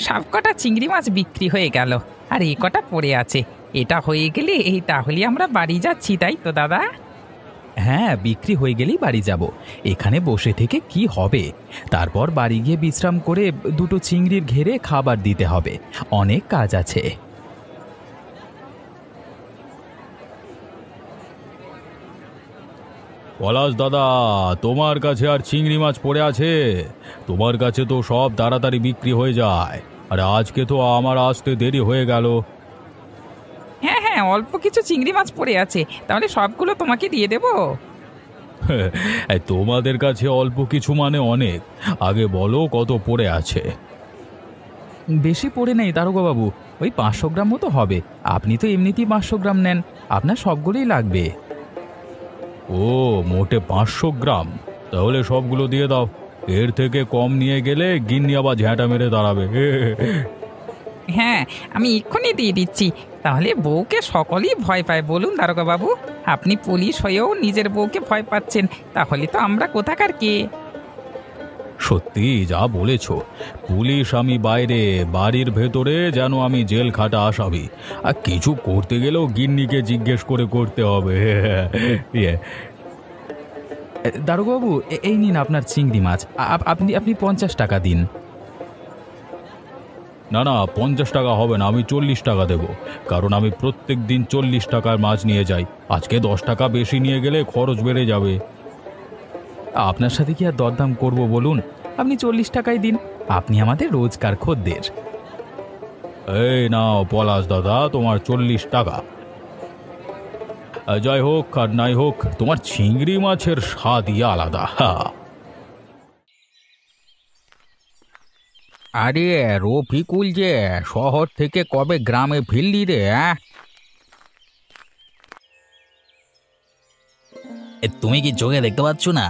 সব কটা চিংড়ি মাছ বিক্রি হয়ে গেল, আর এই কটা পড়ে আছে। এটা হয়ে গেলে এই তাহলে আমরা বাড়ি যাচ্ছি, তাই তো দাদা? হ্যাঁ, বিক্রি হয়ে গেলেই বাড়ি যাব। এখানে বসে থেকে কি হবে? তারপর বাড়ি গিয়ে বিশ্রাম করে দুটো চিংড়ির ঘেরে খাবার দিতে হবে। অনেক কাজ আছে। পলাশ দাদা, তোমার কাছে আর চিংড়ি মাছ পড়ে আছে? তোমার কাছে তো সব তাড়াতাড়ি বিক্রি হয়ে যায়, আর আজকে তো আমার আসতে দেরি হয়ে গেল। হ্যাঁ হ্যাঁ, অল্প কিছু চিংড়ি মাছ পড়ে আছে, তাহলে সবগুলো তোমাকে দিয়ে দেবো। তোমাদের কাছে অল্প কিছু মানে অনেক। আগে বলো কত পড়ে আছে। বেশি পড়ে নেই দারোগাবাবু, ওই 500 গ্রাম মতো হবে। আপনি তো এমনিতেই 500 গ্রাম নেন, আপনার সবগুলোই লাগবে। ও, মোটে 500 গ্রাম? তাহলে সবগুলো দিয়ে দাও। এর থেকে কম নিয়ে গেলে গিন্নি আবার ঝ্যাঁটা মেরে দাঁড়াবে। হ্যাঁ, আমি এক্ষুনি দিয়ে দিচ্ছি। তাহলে বউকে সকলেই ভয় পায়, বলুন দারোগা বাবু? আপনি পুলিশ হয়েও নিজের বউকে ভয় পাচ্ছেন, তাহলে তো আমরা কোথাকার কে? সত্যি যা বলেছ। পুলিশ আমি বাইরে, বাড়ির ভেতরে যেন আমি জেল খাটা আসামি। আর কিছু করতে গেলেও গিন্নিকে জিজ্ঞেস করে করতে হবে। দারোগাবাবু, এই নিন আপনার চিংড়ি মাছ। আপনি আপনি 50 টাকা দিন। না না, 50 টাকা হবে না, আমি 40 টাকা দেব। কারণ আমি প্রত্যেক দিন 40 টাকার মাছ নিয়ে যাই। আজকে 10 টাকা বেশি নিয়ে গেলে খরচ বেড়ে যাবে। আপনার সাথে কি আর দরদাম করব বলুন? আপনি 40 টাকাই দিন, আপনি আমাদের রোজকার খদ্দের। এই নাও পলাশ দাদা, তোমার 40 টাকা। যাই হোক আর নাই হোক, তোমার চিংড়ি মাছের স্বাদই আলাদা। আরে রফিকুল যে, শহর থেকে কবে গ্রামে ফিরলি রে? তুমি কি চোখে দেখতে পাচ্ছ না?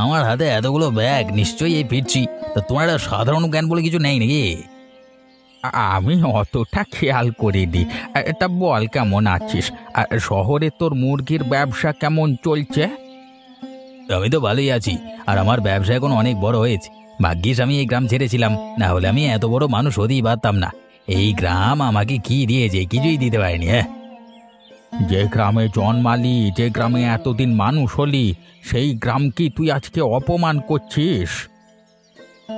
আমার হাতে এতগুলো ব্যাগ, নিশ্চয়ই এই ফিরছি। তা তোমার একটা সাধারণ জ্ঞান বলে কিছু নেই নাকি? আমি অতটা খেয়াল করিনি। তা বল, কেমন আছিস? আর শহরে তোর মুরগির ব্যবসা কেমন চলছে? আমি তো ভালোই আছি, আর আমার ব্যবসা এখন অনেক বড় হয়েছে। ভাগ্যিস আমি এই গ্রাম ছেড়েছিলাম, না হলে আমি এত বড় মানুষ হতেই পারতাম না। এই গ্রাম আমাকে কি দিয়েছে? কিছুই দিতে পারেনি। হ্যাঁ, যে গ্রামে জন্মালি, যে গ্রামে এতদিন মানুষ হলি, সেই গ্রাম কি তুই আজকে অপমান করছিস?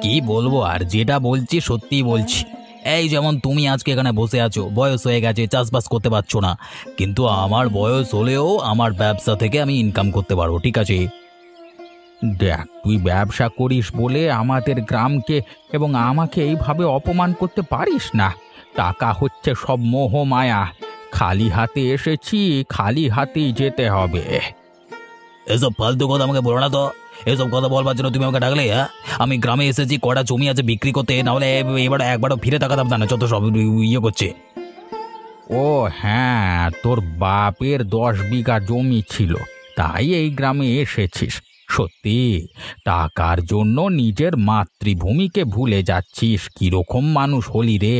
কি বলবো আর, যেটা বলছি সত্যিই বলছি। এই যেমন তুমি আজকে এখানে বসে আছো, বয়স হয়ে গেছে, চাষবাস করতে পারছো না, কিন্তু আমার বয়স হলেও আমার ব্যবসা থেকে আমি ইনকাম করতে পারবো, ঠিক আছে? দেখ, তুই ব্যবসা করিস বলে আমাদের গ্রামকে এবং আমাকে এইভাবে অপমান করতে পারিস না। টাকা হচ্ছে সব মোহ মায়া। খালি হাতে এসেছি, খালি হাতেই যেতে হবে। এসব ফালতু কথা আমাকে বলো না তো। এসব কথা বলবার জন্য তুমি আমাকে ডাকলে? হ্যাঁ, আমি গ্রামে এসেছি কটা জমি আছে বিক্রি করতে, নাহলে এবার একবারও ফিরে তাকাতাম না। যত সব ইয়ে করছে। ও হ্যাঁ, তোর বাপের 10 বিঘা জমি ছিল, তাই এই গ্রামে এসেছিস। সত্যি, টাকার জন্য নিজের মাতৃভূমিকে ভুলে যাচ্ছিস। কিরকম মানুষ হলি রে?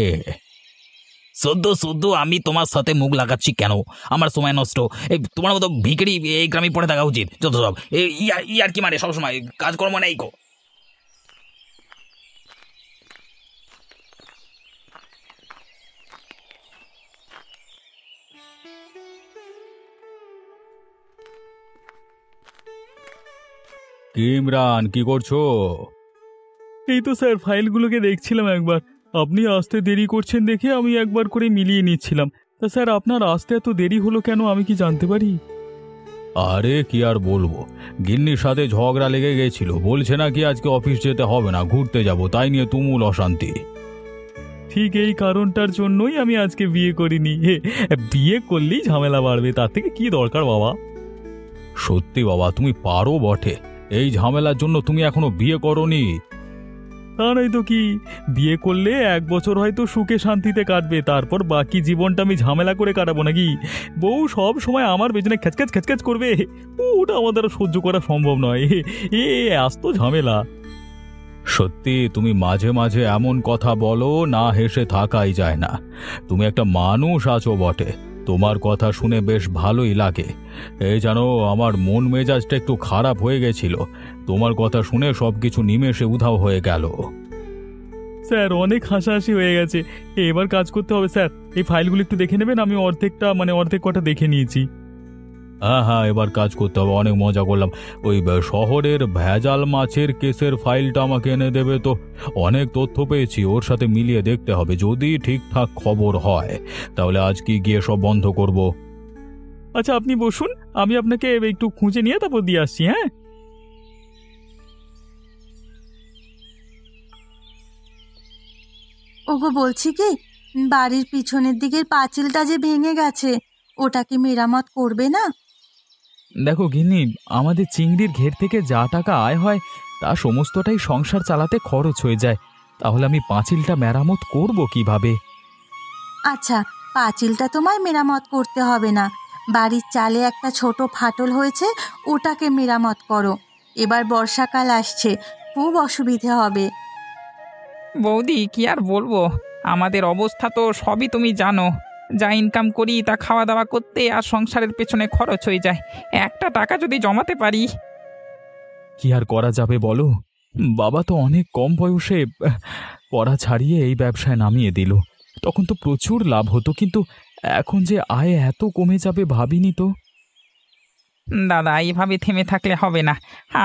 শুদ্ধ শুদ্ধ আমি তোমার সাথে মুখ লাগাচ্ছি কেন? আমার সময় নষ্ট। এই তোমার মতো ভিখারি এই গ্রামে পড়ে থাকা উচিত। যত সব ইয়ার কি মানে, সবসময় কাজকর্ম নেই গো। কি ইমরান, কি করছো? এই তো স্যার, ফাইলগুলোকে দেখছিলাম একবার। আপনি আসতে দেরি করছেন দেখে আমি একবার করে মিলিয়ে নিচ্ছিলাম। তা স্যার, আপনার আসতে এত দেরি হলো কেন, আমি কি জানতে পারি? আরে কি আর বলবো, গিন্নির সাথে ঝগড়া লেগে গেছিল। বলছে নাকি আজকে অফিস যেতে হবে না, ঘুরতে যাব, তাই নিয়ে তুমুল অশান্তি। ঠিক এই কারণটার জন্যই আমি আজকে বিয়ে করিনি। বিয়ে করলেই ঝামেলা বাড়বে, তার থেকে কি দরকার বাবা। সত্যি বাবা, তুমি পারো বটে। এই ঝামেলার জন্য তুমি এখনো বিয়ে করনি? তা নয় তো কি, বিয়ে করলে 1 বছর হয়তো সুখে শান্তিতে কাটবে, তারপর বাকি জীবনটা আমি ঝামেলা করে কাটাবো নাকি? বউ সব সময় আমার পেছনে খ্যাচখ্যাচ খ্যাচখ্যাচ করবে, ওটা আমার দ্বারা সহ্য করা সম্ভব নয়। আস্ত ঝামেলা। সত্যি তুমি মাঝে মাঝে এমন কথা বলো, না হেসে থাকাই যায় না। তুমি একটা মানুষ আছো বটে, তোমার কথা শুনে বেশ ভালোই লাগে। এই জানো, আমার মন মেজাজটা একটু খারাপ হয়ে গেছিল, তোমার কথা শুনে সবকিছু নিমেষে উধাও হয়ে গেল। স্যার অনেক হাসাহাসি হয়ে গেছে, এবার কাজ করতে হবে স্যার। এই ফাইলগুলো একটু দেখে নেবেন, আমি অর্ধেক কটা দেখে নিয়েছি। হ্যাঁ হ্যাঁ, এবার কাজ করতে হবে, অনেক মজা করলাম। ওই শহরের ভেজাল মাছের কেসের ফাইলটা আমাকে এনে দেবে তো? অনেক তথ্য পেয়েছি, ওর সাথে মিলিয়ে দেখতে হবে, যদি ঠিকঠাক খবর হয় তাহলে আজকে গিয়ে সব বন্ধ করব। আচ্ছা আপনি বসুন, আমি আপনাকে একটু খুঁজে নিয়ে তারপর দিয়ে আসছি। হ্যাঁ, ওগো বলছি কি, বাড়ির পিছনের দিকের পাঁচিলটা যে ভেঙে গেছে, ওটা কি মেরামত করবে না? দেখো গিন্নি, আমাদের চিংড়ির ঘের থেকে যা টাকা আয় হয় তা সমস্তটাই সংসার চালাতে খরচ হয়ে যায়। তাহলে আমি পাঁচিলটা মেরামত করব কিভাবে? আচ্ছা, পাঁচিলটা তোমায় মেরামত করতে হবে না, বাড়ির চালে একটা ছোট ফাটল হয়েছে, ওটাকে মেরামত করো। এবার বর্ষাকাল আসছে, খুব অসুবিধে হবে। বৌদি কি আর বলবো, আমাদের অবস্থা তো সবই তুমি জানো। যা ইনকাম করি তা খাওয়া দাওয়া করতে আর সংসারের পেছনে খরচ হয়ে যায়। একটা টাকা যদি জমাতে পারি। কি আর করা যাবে বলো? বাবা তো অনেক কম বয়সে পড়া ছাড়িয়ে এই ব্যবসায় নামিয়ে দিল। তখন তো প্রচুর লাভ হতো, কিন্তু এখন যে আয় এত কমে যাবে ভাবিনি তো। দাদা, এইভাবে থেমে থাকলে হবে না।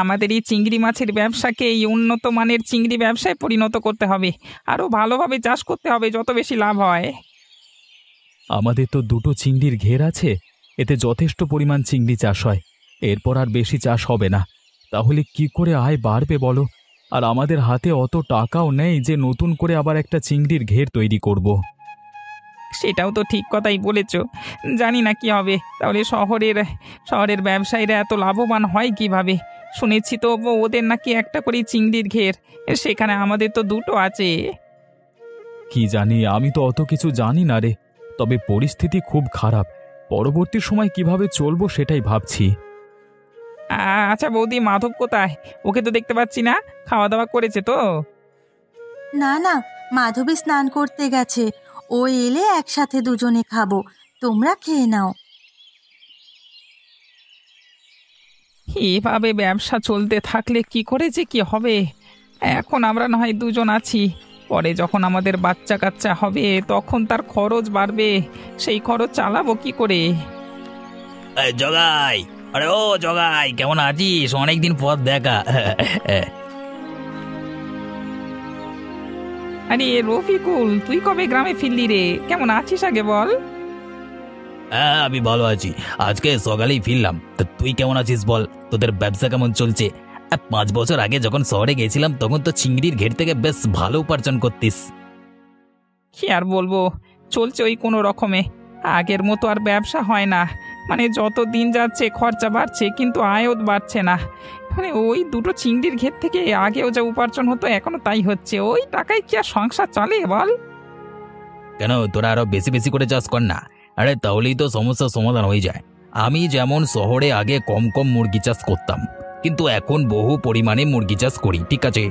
আমাদের এই চিংড়ি মাছের ব্যবসাকে এই উন্নত মানের চিংড়ি ব্যবসায় পরিণত করতে হবে। আরও ভালোভাবে চাষ করতে হবে, যত বেশি লাভ হয়। আমাদের তো দুটো চিংড়ির ঘের আছে, এতে যথেষ্ট পরিমাণ চিংড়ি চাষ হয়। এরপর আর বেশি চাষ হবে না। তাহলে কি করে আয় বাড়বে বলো? আর আমাদের হাতে অত টাকাও নেই যে নতুন করে আবার একটা চিংড়ির ঘের তৈরি করব। সেটাও তো ঠিক কথাই বলেছ। জানি না কি হবে। তাহলে শহরের ব্যবসায়ীরা এত লাভবান হয় কিভাবে? শুনেছি তো ওদের নাকি একটা করে চিংড়ির ঘের, সেখানে আমাদের তো দুটো আছে। কি জানি, আমি তো অত কিছু জানি না রে। তবে পরিস্থিতি খুব খারাপ, পরবর্তী সময় কিভাবে চলবো সেটাই ভাবছি। আচ্ছা বৌদি, মাধব কোথায়? ওকে তো দেখতে পাচ্ছি না। খাওয়া দাওয়া করেছে তো? না না, মাধবী স্নান করতে গেছে, ও এলে একসাথে দুজনে খাবো, তোমরা খেয়ে নাও। এভাবে ব্যবসা চলতে থাকলে কি করে যে কি হবে? এখন আমরা না হয় দুজন আছি, পরে যখন আমাদের বাচ্চা কাচ্চা হবে তখন তার খরচ বাড়বে, সেই খরচ চালাবো কি করে? জগাই, আরে ও জগাই, কেমন আছিস? অনেকদিন পর দেখা। আরে রফিকুল, তুই কবে গ্রামে ফিরলি রে? কেমন আছিস আগে বল। হ্যাঁ, আমি ভালো আছি, আজকে সকালেই ফিরলাম। তা তুই কেমন আছিস বল? তোদের ব্যবসা কেমন চলছে? 5 বছর আগে যখন শহরে গেছিলাম তখন তো চিংড়ির ঘের থেকে বেশ ভালো উপার্জন করতিস। কি আর বলবো, চলছে ওই কোনো রকমে। আগের মতো আর ব্যবসা হয় না, মানে যত দিন যাচ্ছে খরচা বাড়ছে কিন্তু আয়ও বাড়ছে না। মানে ওই দুটো চিংড়ির ঘের থেকে আগেও যা উপার্জন হতো এখনো তাই হচ্ছে। ওই টাকায় কি আর সংসার চলে বল? কেন, তোরা আরো বেশি বেশি করে চাষ কর না। আরে তাহলেই তো সমস্যার সমাধান হয়ে যায়। আমি যেমন শহরে আগে কম কম মুরগি চাষ করতাম, কিন্তু এখন বহু পরিমাণে মুরগি চাষ করি, ঠিক আছে?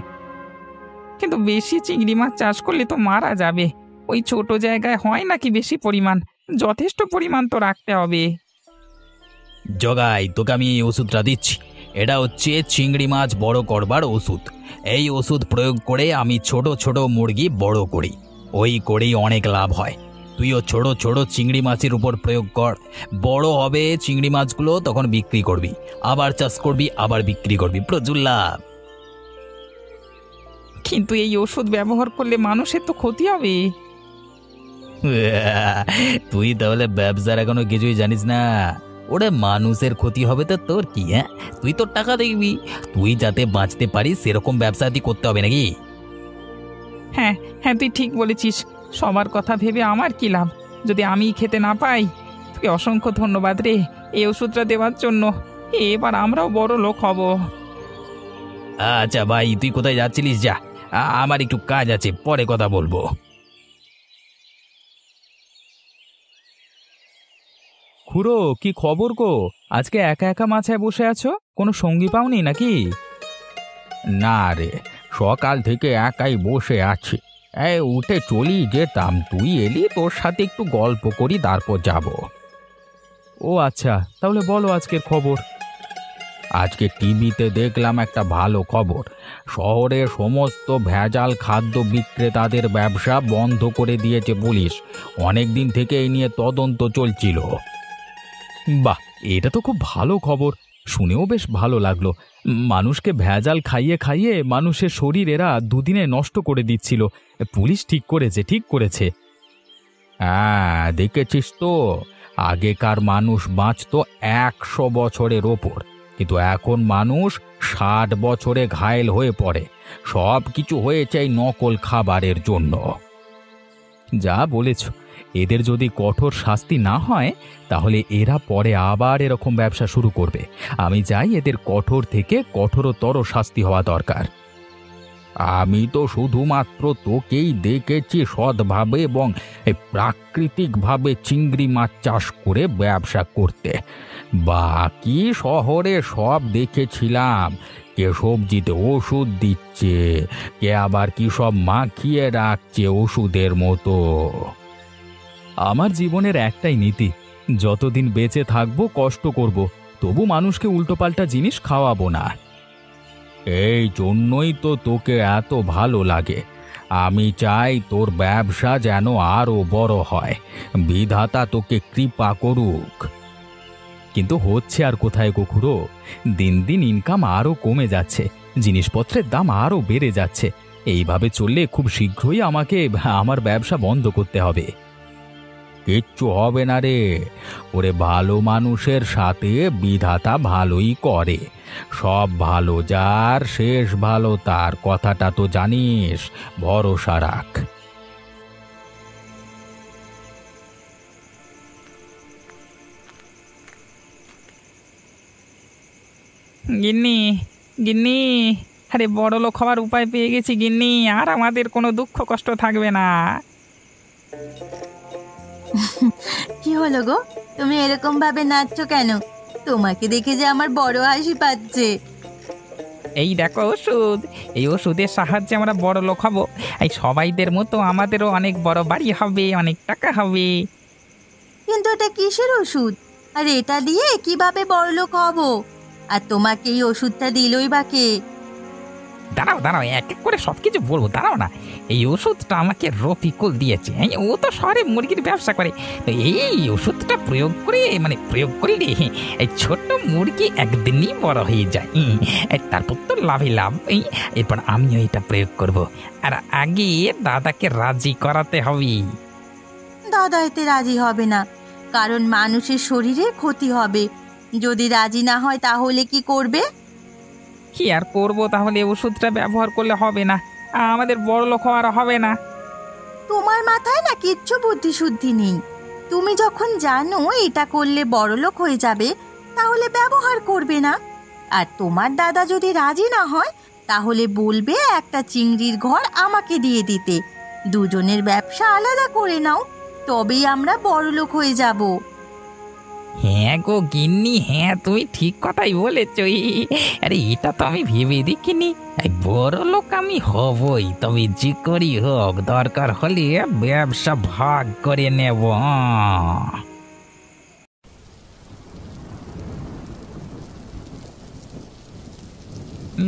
কিন্তু বেশি চিংড়ি মাছ চাষ করলে তো মারা যাবে। ওই ছোট জায়গায় হয় নাকি বেশি পরিমাণ? যথেষ্ট পরিমাণ তো রাখতে হবে। জগাই, তোকে আমি এই ওষুধটা দিচ্ছি। এটা হচ্ছে চিংড়ি মাছ বড় করবার ওষুধ। এই ওষুধ প্রয়োগ করে আমি ছোট ছোট মুরগি বড় করি, ওই করেই অনেক লাভ হয়। তুইও ছোট ছোট চিংড়ি মাছের উপর প্রয়োগ কর, বড় হবে চিংড়ি মাছগুলো, তখন বিক্রি করবি, আবার চাষ করবি, আবার বিক্রি করবি, প্রচুর লাভ। কিন্তু এই ওষুধ ব্যবহার করলে মানুষের তো ক্ষতি হবে। তুই তাহলে ব্যবসার এখনো কিছুই জানিস না? ওরে মানুষের ক্ষতি হবে তো তোর কি? হ্যাঁ, তুই তোর টাকা দেখবি, তুই যাতে বাঁচতে পারিস সেরকম ব্যবসা তুই করতে হবে নাকি? হ্যাঁ হ্যাঁ, তুই ঠিক বলেছিস। সবার কথা ভেবে আমার কি লাভ যদি আমি খেতে না পাই? তোকে অসংখ্য ধন্যবাদ রে এই ওষুধটা দেওয়ার জন্য। এবার আমরাও বড় লোক হব। আচ্ছা ভাই, তুই কোথায় যাচ্ছিলিস? যা, আমার একটু কাজ আছে, পরে কথা বলবো। খুড়ো, কি খবর গো? আজকে একা একা মাছায় বসে আছো, কোনো সঙ্গী পাওনি নাকি? না রে, সকাল থেকে একাই বসে আছি। উঠে চলি যেতাম, তুই এলি, তোর সাথে একটু গল্প করি তারপর যাব। ও আচ্ছা, তাহলে বলো আজকের খবর। আজকে টিভিতে দেখলাম একটা ভালো খবর। শহরে সমস্ত ভেজাল খাদ্য বিক্রেতাদের ব্যবসা বন্ধ করে দিয়েছে পুলিশ। অনেক দিন থেকে এই নিয়ে তদন্ত চলছিল। বাহ, এটা তো খুব ভালো খবর, শুনেও বেশ ভালো লাগলো। মানুষকে ভেজাল খাইয়ে খাইয়ে মানুষের শরীর এরা দুদিনে নষ্ট করে দিচ্ছিল। পুলিশ ঠিক করেছে, ঠিক করেছে। হ্যাঁ, দেখেছিস তো, আগেকার মানুষ বাঁচতো 100 বছরের ওপর, কিন্তু এখন মানুষ 60 বছরে ঘায়েল হয়ে পড়ে। সব কিছু হয়েছে এই নকল খাবারের জন্য। যা বলেছ, এদের যদি কঠোর শাস্তি না হয় তাহলে এরা পরে আবার এরকম ব্যবসা শুরু করবে। আমি চাই এদের কঠোর থেকে কঠোরতর শাস্তি হওয়া দরকার। আমি তো শুধুমাত্র তোকেই দেখেছি সৎভাবে এবং প্রাকৃতিকভাবে চিংড়ি মাছ চাষ করে ব্যবসা করতে। বাকি শহরে সব দেখেছিলাম, কে সবজিতে ওষুধ দিচ্ছে, কে আবার কি সব মাখিয়ে রাখছে ওষুধের মতো। আমার জীবনের একটাই নীতি, যতদিন বেঁচে থাকবো কষ্ট করব, তবু মানুষকে উল্টোপাল্টা জিনিস খাওয়াবো না। এই জন্যই তো তোকে এত ভালো লাগে। আমি চাই তোর ব্যবসা যেন আরো বড় হয়। বিধাতা তোকে কৃপা করুক। কিন্তু হচ্ছে আর কোথায় গো খুড়ো, দিন দিন ইনকাম আরও কমে যাচ্ছে, জিনিসপত্রের দাম আরও বেড়ে যাচ্ছে। এইভাবে চললে খুব শীঘ্রই আমাকে আমার ব্যবসা বন্ধ করতে হবে। কিচ্ছু হবে না রে, ওরে ভালো মানুষের সাথে বিধাতা ভালোই করে। সব ভালো যার শেষ ভালো তার, কথাটা তো জানিস। ভরসা রাখ। গিন্নি, গিন্নি, আরে বড় লোক হওয়ার উপায় পেয়ে গেছি গিন্নি, আর আমাদের কোনো দুঃখ কষ্ট থাকবে না। কি হলো গো, তুমি এরকম ভাবে নাচছো কেন? তোমাকে দেখে যে আমার বড় হাসি পাচ্ছে। এই দেখো ওষুধ, এই ওষুধের সাহায্যে আমরা বড় লোক হব। এই সবাইদের মতো আমাদেরও অনেক বড় বাড়ি হবে, অনেক টাকা হবে। কিন্তু এটা কিসের ওষুধ? আর এটা দিয়ে কিভাবে বড়লোক হব? আর তোমাকে এই ওষুধটা দিলই বা কে? দাঁড়াও দাঁড়াও, এক এক করে সব কিছু বলবো, দাঁড়াও না। এই ওষুধটা আমাকে রফিকুল দিয়েছে। ও তো শহরে মুরগির ব্যবসা করে। তো এই ওষুধটা প্রয়োগ করলে এই ছোট্ট মুরগি একদিনই বড় হয়ে যায়। তারপর তো লাভে লাভ। এরপর আমিও এটা প্রয়োগ করব। আর আগে দাদাকে রাজি করাতে হবে। দাদা এতে রাজি হবে না, কারণ মানুষের শরীরে ক্ষতি হবে। যদি রাজি না হয় তাহলে কি করবে? কি আর করবো, তাহলে ওষুধটা ব্যবহার করলে হবে না, আমাদের বড় লোক হওয়ার হবে না। তোমার মাথায় না কিচ্ছু বুদ্ধি শুদ্ধি নেই। তুমি যখন জানো এটা করলে বড়লোক হয়ে যাবে, তাহলে ব্যবহার করবে না। আর তোমার দাদা যদি রাজি না হয় তাহলে বলবে একটা চিংড়ির ঘর আমাকে দিয়ে দিতে। দুজনের ব্যবসা আলাদা করে নাও, তবেই আমরা বড়লোক হয়ে যাব। হ্যাঁ গো গিন্নি, হ্যাঁ তুমি ঠিক কথাই বলেছ। আরে এটা তো আমি ভেবে দেখিনি। বড় লোক আমি হবই, তবে যে করি হোক দরকার হলে ব্যবসা ভাগ করে নেব।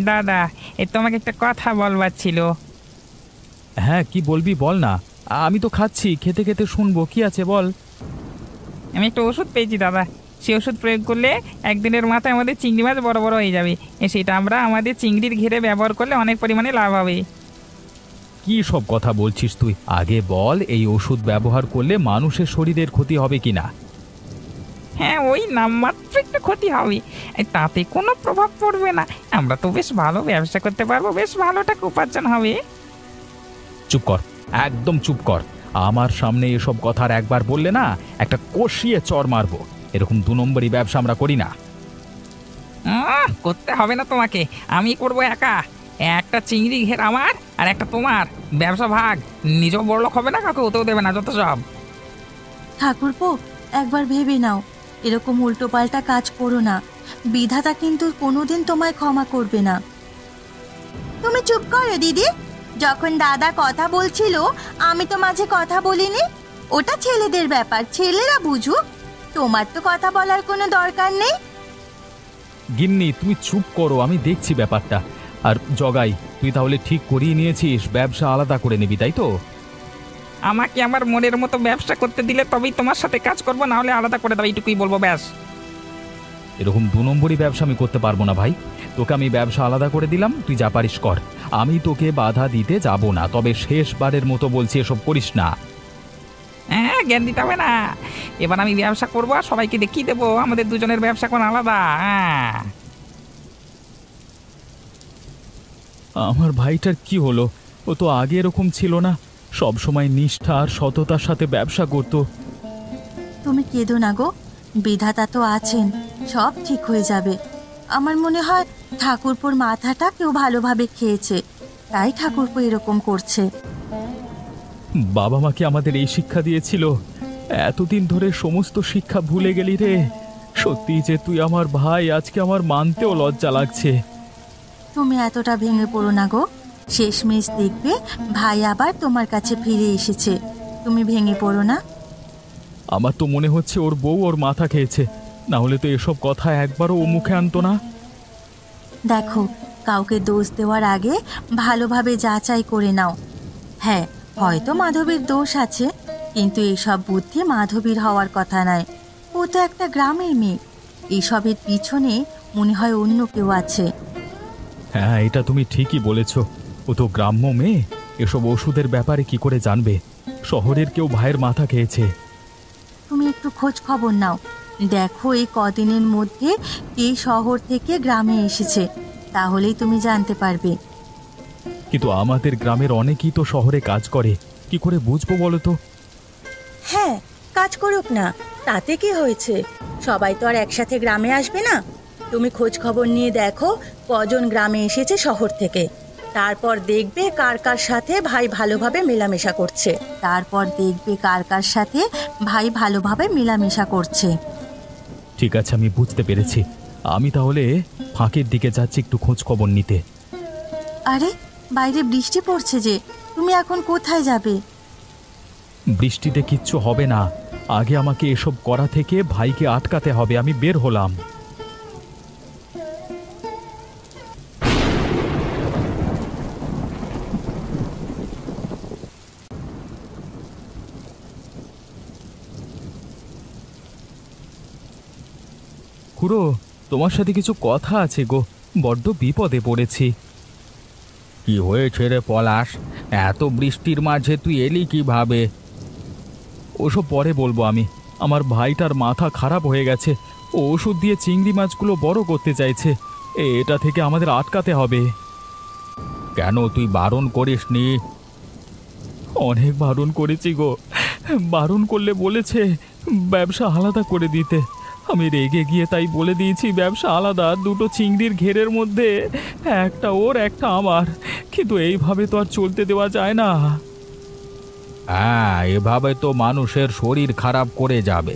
দাদা, তোমাকে একটা কথা বলবার ছিল। হ্যাঁ, কি বলবি বল না। আমি তো খাচ্ছি, খেতে খেতে শুনবো, কি আছে বল। আমি একটা ওষুধ পেয়েছি দাদা, সেই ওষুধ প্রয়োগ করলে একদিনের মাথায় আমাদের চিংড়ি মাছ বড় বড় হয়ে যাবে। সেটা আমরা আমাদের চিংড়ির ঘেরে ব্যবহার করলে অনেক পরিমাণে লাভ হবে। কি সব কথা বলছিস তুই? আগে বল, এই ওষুধ ব্যবহার করলে মানুষের শরীরের ক্ষতি হবে কিনা? হ্যাঁ, ওই নামমাত্র একটু ক্ষতি হবে, তাতে কোনো প্রভাব পড়বে না। আমরা তো বেশ ভালো ব্যবসা করতে পারবো, বেশ ভালো টাকা উপার্জন হবে। চুপ কর, একদম চুপ কর। আমার সামনে এসব কথা আর একবার বললে না একটা কষিয়ে চর মারবো। এরকম 2 নম্বরই ব্যবসা আমরা করি না। করতে হবে না তোমাকে, আমি করবো একা। একটা চিংড়ি ঘের আমার আর একটা তোমার, ব্যবসা ভাগ। নিজেও বড়লোক হবে না, কাউকে হতেও দেবে না, যত সব। ঠাকুরপো, একবার ভেবে নাও, এরকম উল্টোপাল্টা কাজ করো না। বিধাতা কিন্তু কোনোদিন তোমায় ক্ষমা করবে না। তুমি চুপ করো দিদি। যখন দাদা কথা বলছিল আমি তো মাঝে কথা বলিনি। ওটা ছেলেদের ব্যাপার, ছেলেরা বুঝুক। তোমার তো কথা বলার কোনো দরকার নেই। গিন্নি তুমি চুপ করো, আমি দেখছি ব্যাপারটা। আর জগাই, তুই তাহলে ঠিক করিয়ে নিয়েছিস ব্যবসা আলাদা করে নিবি, তাই তো? আমাকে আমার মনের মতো ব্যবসা করতে দিলে তবেই তোমার সাথে কাজ করবো, না হলে আলাদা করে দাও, এইটুকুই বলবো, ব্যাস। এরকম 2 নম্বরই ব্যবসা আমি করতে পারবো না ভাই। তোকে আমি ব্যবসা আলাদা করে দিলাম, তুই যা পারিস কর। আমি তোকে বাধা দিতে যাব না, তবে শেষবারের মতো বলছি এসব করিস না। হ্যাঁ, জ্ঞান দিতে হবে না। এবার আমি ব্যবসা করবো আর সবাইকে দেখিয়ে দেবো আমাদের দুজনের ব্যবসা কোন আলাদা। হ্যাঁ, আমার ভাইটার কি হলো? ও তো আগে এরকম ছিল না, সব সময় নিষ্ঠা আর সততার সাথে ব্যবসা করত। তুমি কেঁদো না গো, বিধাতা তো আছেন, সব ঠিক হয়ে যাবে। আমার মনে হয় ঠাকুরপোর মাথাটা কেউ ভালোভাবে খেয়েছে, তাই ঠাকুরপো এরকম করছে। বাবা মাকে আমাদের এই শিক্ষা দিয়েছিল, এতদিন ধরে সমস্ত শিক্ষা ভুলে গেলি রে। সত্যি যে তুই আমার ভাই, আজকে আমার মানতেও লজ্জা লাগছে। তুমি এতটা ভেঙে পড়ো না গো, শেষমেশ দেখবে ভাই আবার তোমার কাছে ফিরে এসেছে। তুমি ভেঙে পড়ো না। আমার তো মনে হচ্ছে ওর বউ ওর মাথা খেয়েছে, না হলে তো এসব কথা একবারও ও মুখে আনতো না। দেখো, কাউকে দোষ দেওয়ার আগে ভালোভাবে যাচাই করে নাও। হ্যাঁ, হয়তো মাধবীর দোষ আছে, কিন্তু এইসব বুদ্ধি মাধবীর হওয়ার কথা নয়। ও তো একটা গ্রামের মেয়ে, এসবের পিছনে মনে হয় অন্য কেউ আছে। হ্যাঁ, এটা তুমি ঠিকই বলেছ। ও তো গ্রাম্য মেয়ে, এসব ওষুধের ব্যাপারে কি করে জানবে? শহরের কেউ ভাইয়ের মাথা খেয়েছে। তুমি একটু খোঁজ খবর নাও, দেখো এই কদিনের মধ্যে এই শহর থেকে গ্রামে এসেছে, তাহলেই তুমি জানতে পারবে। কিন্তু আমাদের গ্রামের অনেকেই তো শহরে কাজ করে, কি করে বুঝবো বলো তো? হ্যাঁ, কাজ করুক না, তাতে কি হয়েছে? সবাই তো আর একসাথে গ্রামে আসবে না। তুমি খোঁজ খবর নিয়ে দেখো কজন গ্রামে এসেছে শহর থেকে, তারপর দেখবে কার কার সাথে ভাই ভালোভাবে মেলামেশা করছে। ঠিক আছে, আমি বুঝতে পেরেছি। আমি তাহলে ফাঁকের দিকে যাচ্ছি একটু খোঁজ খবর নিতে। আরে, বাইরে বৃষ্টি পড়ছে যে, তুমি এখন কোথায় যাবে? বৃষ্টিতে কিচ্ছু হবে না, আগে আমাকে এসব করা থেকে ভাইকে আটকাতে হবে। আমি বের হলাম। খুড়ো, তোমার সাথে কিছু কথা আছে গো, বড্ড বিপদে পড়েছি। কি হয়েছে রে পলাশ? এত বৃষ্টির মাঝে তুই এলি কিভাবে? ওসব পরে বলবো আমি। আমার ভাইটার মাথা খারাপ হয়ে গেছে, ও ওষুধ দিয়ে চিংড়ি মাছগুলো বড় করতে চাইছে। এটা থেকে আমাদের আটকাতে হবে। কেন, তুই বারণ করিসনি? অনেক বারণ করেছি গো, বারণ করলে বলেছে ব্যবসা আলাদা করে দিতে। আমি রেগে গিয়ে তাই বলে দিয়েছি ব্যবসা আলাদা, 2টো চিংড়ির ঘেরের মধ্যে একটা ওর একটা আমার। কিন্তু এইভাবে তো আর চলতে দেওয়া যায় না। হ্যাঁ, এভাবে তো মানুষের শরীর খারাপ করে যাবে।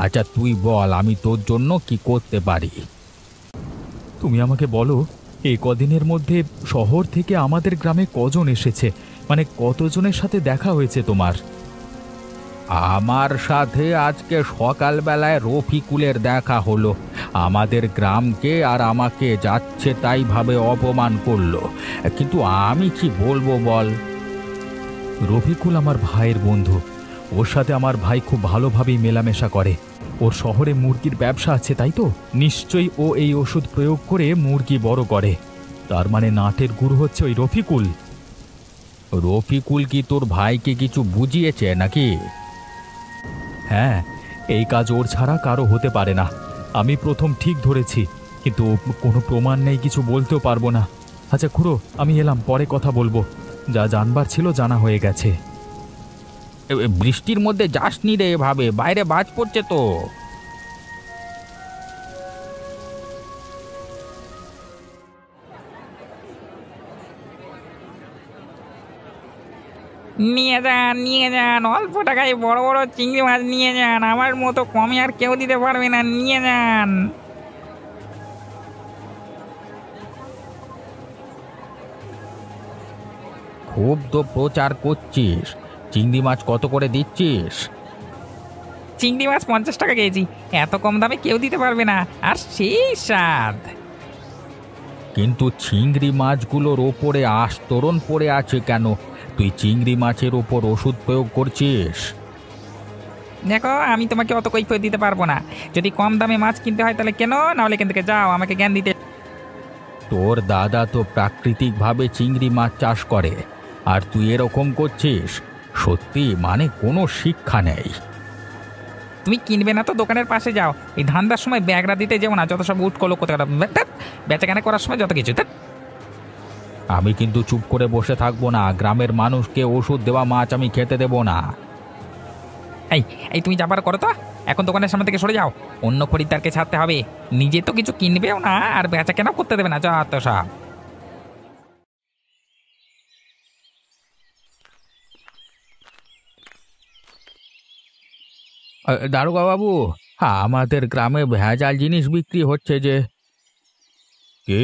আচ্ছা তুই বল, আমি তোর জন্য কি করতে পারি? তুমি আমাকে বলো, এই কদিনের মধ্যে শহর থেকে আমাদের গ্রামে কজন এসেছে? মানে কতজনের সাথে দেখা হয়েছে তোমার? আমার সাথে আজকে সকালবেলায় রফিকুলের দেখা হলো। আমাদের গ্রামকে আর আমাকে যাচ্ছে তাই ভাবে অপমান করলো, কিন্তু আমি কি বলবো বল? রফিকুল আমার ভাইয়ের বন্ধু, ওর সাথে আমার ভাই খুব ভালোভাবেই মেলামেশা করে। ওর শহরে মুরগির ব্যবসা আছে, তাই তো? নিশ্চয়ই ও এই ওষুধ প্রয়োগ করে মুরগি বড় করে। তার মানে নাটের গুরু হচ্ছে ওই রফিকুল। রফিকুল কি তোর ভাইকে কিছু বুঝিয়েছে নাকি? হ্যাঁ, এই কাজ ওর ছাড়া কারো হতে পারে না। আমি প্রথম ঠিক ধরেছি, কিন্তু কোনো প্রমাণ নেই, কিছু বলতেও পারবো না। আচ্ছা খুড়ো, আমি এলাম, পরে কথা বলবো। যা জানবার ছিল জানা হয়ে গেছে। বৃষ্টির মধ্যে যাসনি রে এভাবে, বাইরে বাজ পড়ছে তো। নিয়ে যান, অল্প টাকায় বড় বড় চিংড়ি মাছ নিয়ে যান। আমার মতো কমে আর কেউ দিতে পারবে না, নিয়ে যান। খুব তো প্রচার করছিস, চিংড়ি মাছ কত করে দিচ্ছিস? চিংড়ি মাছ 50 টাকা কেজি, এত কম দামে কেউ দিতে পারবে না, আর সেই স্বাদ। কিন্তু চিংড়ি মাছগুলোর ওপরে আস্তরণ পড়ে আছে কেন? তুই চিংড়ি মাছের ওপর ওষুধ প্রয়োগ করছিস? দেখো, আমি তোমাকে অত কৈফিয়ত দিতে পারবো না। যদি কম দামে মাছ কিনতে হয় তাহলে কেন, না হলে এখান থেকে যাও, আমাকে জ্ঞান দিতে। তোর দাদা তো প্রাকৃতিকভাবে চিংড়ি মাছ চাষ করে, আর তুই এরকম করছিস? সত্যি মানে কোনো শিক্ষা নেই। তুমি কিনবে না তো দোকানের পাশে যাও। এই ধান্দার সময় ব্যাগরা দিতে যেও না, যত সব উঠকলো কোথাও বেচাকেনা করার সময় যত কিছু। আমি কিন্তু চুপ করে বসে থাকবো না। গ্রামের মানুষকে ওষুধ দেওয়া মাছ আমি খেতে দেবো না। এই এই তুমি যাবার করো তো, এখন দোকানের সামনে থেকে সরে যাও। অন্য খরিদ্দারকে ছাড়তে হবে, নিজে তো কিছু কিনবেও না আর বেচাকেনাও করতে দেবে না, যা তো সব। দারোগা বাবু, আমাদের গ্রামে ভেজাল জিনিস বিক্রি হচ্ছে যে। কে?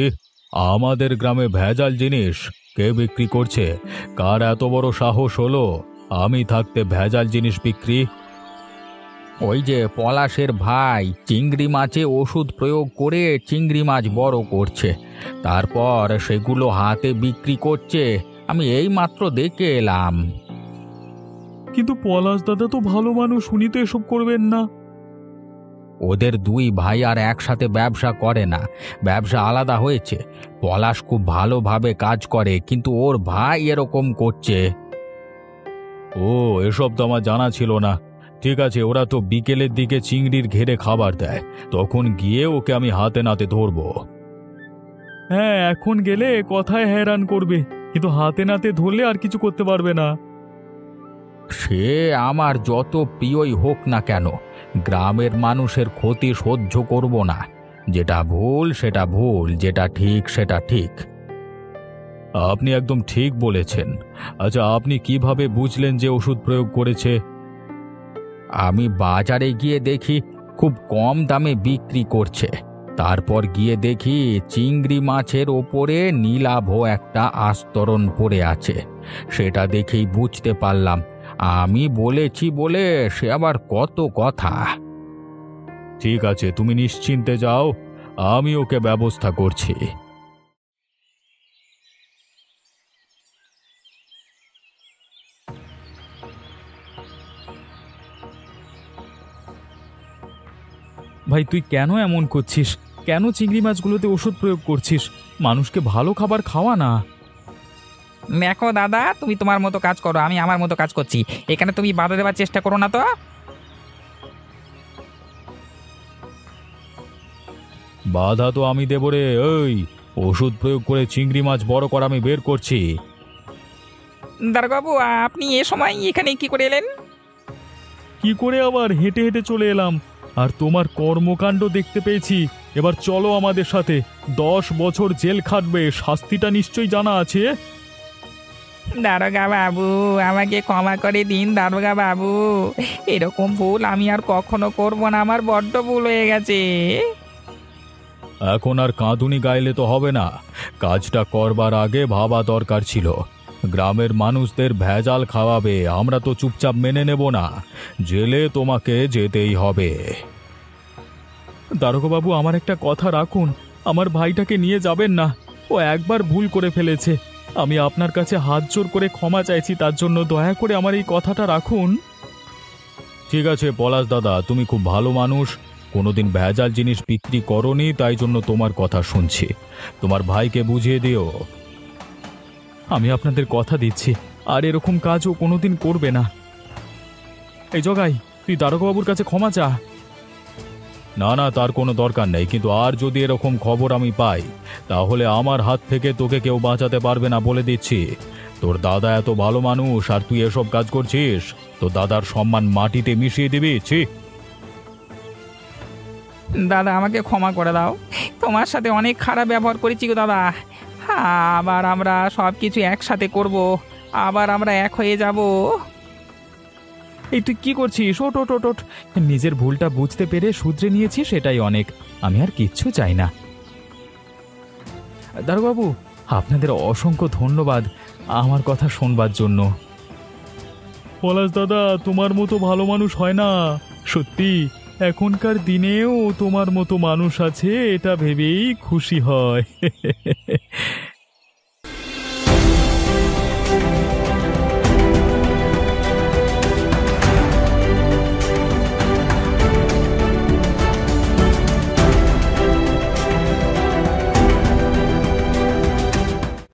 আমাদের গ্রামে ভেজাল জিনিস কে বিক্রি করছে? কার এত বড় সাহস হলো আমি থাকতে ভেজাল জিনিস বিক্রি? ওই যে পলাশের ভাই চিংড়ি মাছে ওষুধ প্রয়োগ করে চিংড়ি মাছ বড় করছে, তারপর সেগুলো হাতে বিক্রি করছে। আমি এই মাত্র দেখে এলাম। কিন্তু পলাশ দাদা তো ভালো মানুষ, উনি তো এসব করবেন না। ওদের দুই ভাই আর একসাথে ব্যবসা করে না, ব্যবসা আলাদা হয়েছে। পলাশ খুব ভালোভাবে কাজ করে, কিন্তু ওর ভাই এরকম করছে। ও, এসব তো আমার জানা ছিল না। ঠিক আছে, ওরা তো বিকেলের দিকে চিংড়ির ঘেরে খাবার দেয়, তখন গিয়ে ওকে আমি হাতে নাতে ধরবো। হ্যাঁ, এখন গেলে কথায় হয়রান করবে, কিন্তু হাতে নাতে ধরলে আর কিছু করতে পারবে না। সে আমার যত প্রিয়ই হোক না কেন, গ্রামের মানুষের ক্ষতি সহ্য করব না। যেটা ভুল সেটা ভুল, যেটা ঠিক সেটা ঠিক। আপনি একদম ঠিক বলেছেন। আচ্ছা, আপনি কিভাবে বুঝলেন যে ওষুধ প্রয়োগ করেছে? আমি বাজারে গিয়ে দেখি খুব কম দামে বিক্রি করছে, তারপর গিয়ে দেখি চিংড়ি মাছের ওপরে নীলাভ একটা আস্তরণ পড়ে আছে। সেটা দেখেই বুঝতে পারলাম। আমি বলেছি বলে সে আবার কত কথা। ঠিক আছে, তুমি নিশ্চিন্তে যাও, আমি ওকে ব্যবস্থা করছি। ভাই, তুই কেন এমন করছিস? কেন চিংড়ি মাছগুলোতে ওষুধ প্রয়োগ করছিস? মানুষকে ভালো খাবার খাওয়া না। দেখো দাদা, তুমি তোমার মতো কাজ করো, আমি আমার মতো কাজ করছি। এখানে তুমি বাধা দেওয়ার চেষ্টা করো না তো। বাধা তো আমি দেব রে। ওই ওষুধ প্রয়োগ করে চিংড়ি মাছ বড় করা আমি বের করছি। দারোগাবু, আপনি এ সময় এখানে কি করে এলেন? কি করে আবার? হেঁটে হেঁটে চলে এলাম, আর তোমার কর্মকাণ্ড দেখতে পেয়েছি। এবার চলো আমাদের সাথে। 10 বছর জেল খাটবে, শাস্তিটা নিশ্চয়ই জানা আছে। দারোগা বাবু, আমাকে ক্ষমা করে দিন দারোগা বাবু। এরকম ভুল আমি আর কখনো করব না, আমার বড্ড ভুল হয়ে গেছে। এখন আর কাঁদুনি গাইলে তো হবে না। কাজটা করবার আগে ভাবা দরকার ছিল। গ্রামের মানুষদের ভেজাল খাওয়াবে, আমরা তো চুপচাপ মেনে নেব না। জেলে তোমাকে যেতেই হবে। দারোগাবাবু, আমার একটা কথা রাখুন। আমার ভাইটাকে নিয়ে যাবেন না, ও একবার ভুল করে ফেলেছে। আমি আপনার কাছে হাত জোর করে ক্ষমা চাইছি, তার জন্য দয়া করে আমার এই কথাটা রাখুন। ঠিক আছে পলাশ দাদা, তুমি খুব ভালো মানুষ, কোনোদিন ভেজাল জিনিস বিক্রি করনি, তাই জন্য তোমার কথা শুনছি। তোমার ভাইকে বুঝিয়ে দিও। আমি আপনাদের কথা দিচ্ছি, আর এরকম কাজও কোনোদিন করবে না। এই জগাই, তুই দারোগাবাবুর কাছে ক্ষমা চা। না না, তার কোনো দরকার নেই, কিন্তু আর যদি এরকম খবর আমি পাই, তাহলে আমার হাত থেকে তোকে কেউ বাঁচাতে পারবে না, বলে দিচ্ছি। তোর দাদা এত ভালো মানুষ, আর তুই এসব কাজ করছিস? তোর দাদার সম্মান মাটিতে মিশিয়ে দিবি? ছি! দাদা, আমাকে ক্ষমা করে দাও, তোমার সাথে অনেক খারাপ ব্যবহার করেছি গো দাদা। আবার আমরা সব কিছু একসাথে করব, আবার আমরা এক হয়ে যাব। এই তুই কি করছিস? ওট ওট ওট ওট। নিজের ভুলটা বুঝতে পেরে শুধরে নিয়েছি, সেটাই অনেক। আমি আর কিচ্ছু চাই না। দারোগাবু, আপনাদের অসংখ্য ধন্যবাদ আমার কথা শোনবার জন্য। পলাশ দাদা, তোমার মতো ভালো মানুষ হয় না। সত্যি এখনকার দিনেও তোমার মতো মানুষ আছে এটা ভেবেই খুশি হয়।